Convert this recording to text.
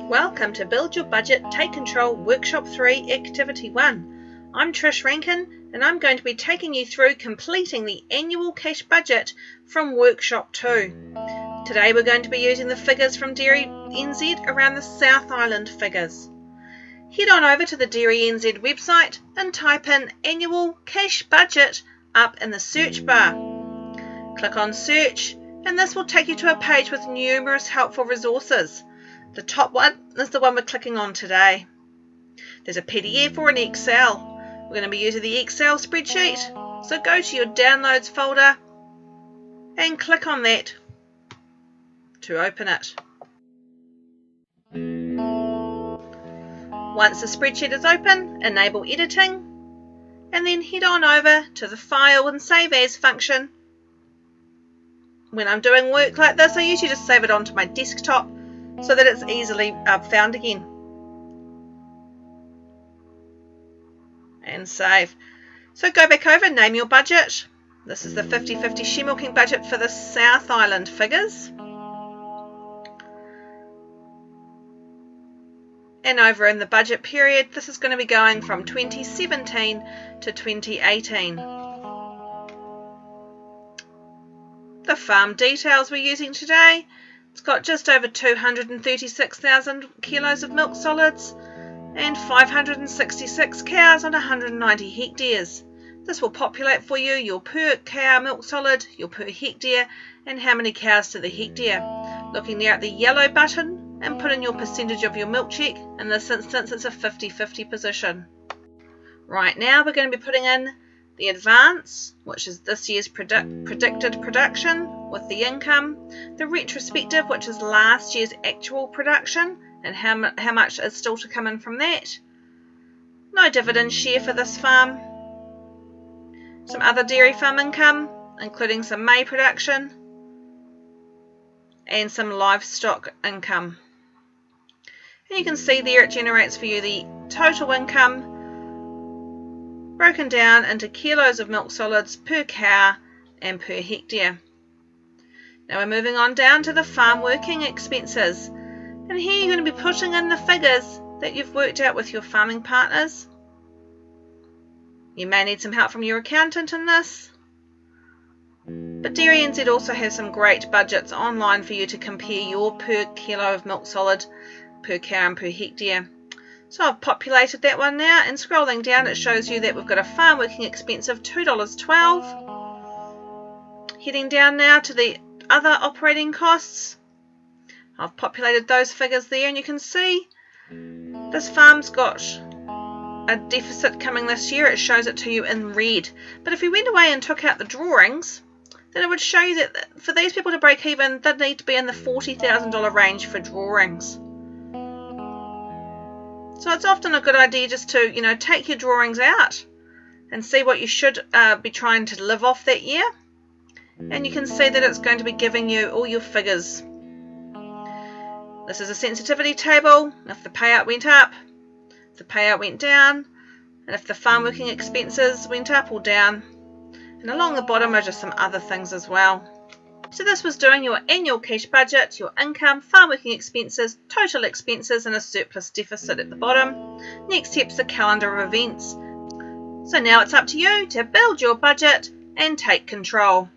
Welcome to Build Your Budget, Take Control Workshop 3 Activity 1. I'm Trish Rankin and I'm going to be taking you through completing the annual cash budget from Workshop 2. Today we're going to be using the figures from DWN around the South Island figures. Head on over to the DWN website and type in Annual Cash Budget up in the search bar. Click on Search and this will take you to a page with numerous helpful resources. The top one is the one we're clicking on today. There's a PDF or an Excel. We're going to be using the Excel spreadsheet, so go to your Downloads folder and click on that to open it. Once the spreadsheet is open, enable editing and then head on over to the File and Save As function. When I'm doing work like this, I usually just save it onto my desktop so that it's easily found again. And save. So go back over, name your budget. This is the 50/50 share milking budget for the South Island figures. And over in the budget period, this is going to be going from 2017 to 2018. The farm details we're using today. It's got just over 236,000 kilos of milk solids and 566 cows on 190 hectares. This will populate for you your per cow milk solid, your per hectare, and how many cows to the hectare. Looking there at the yellow button and put in your percentage of your milk check. In this instance, it's a 50/50 position. Right now, we're going to be putting in the advance, which is this year's predicted production with the income, the retrospective, which is last year's actual production and how much is still to come in from that. No dividend share for this farm. Some other dairy farm income, including some May production and some livestock income. And you can see there it generates for you the total income broken down into kilos of milk solids per cow and per hectare. Now we're moving on down to the farm working expenses, and here you're going to be putting in the figures that you've worked out with your farming partners. You may need some help from your accountant in this, but DWN also has some great budgets online for you to compare your per kilo of milk solid per cow and per hectare. So I've populated that one now, and scrolling down it shows you that we've got a farm working expense of $2.12. Heading down now to the other operating costs. I've populated those figures there, and you can see this farm's got a deficit coming this year. It shows it to you in red. But if we went away and took out the drawings, then it would show you that for these people to break even, they'd need to be in the $40,000 range for drawings. So it's often a good idea just to, take your drawings out and see what you should be trying to live off that year. And you can see that it's going to be giving you all your figures. This is a sensitivity table. If the payout went up, if the payout went down, and if the farm working expenses went up or down. And along the bottom are just some other things as well. So this was doing your annual cash budget, your income, farm working expenses, total expenses, and a surplus deficit at the bottom. Next step's the calendar of events. So now it's up to you to build your budget and take control.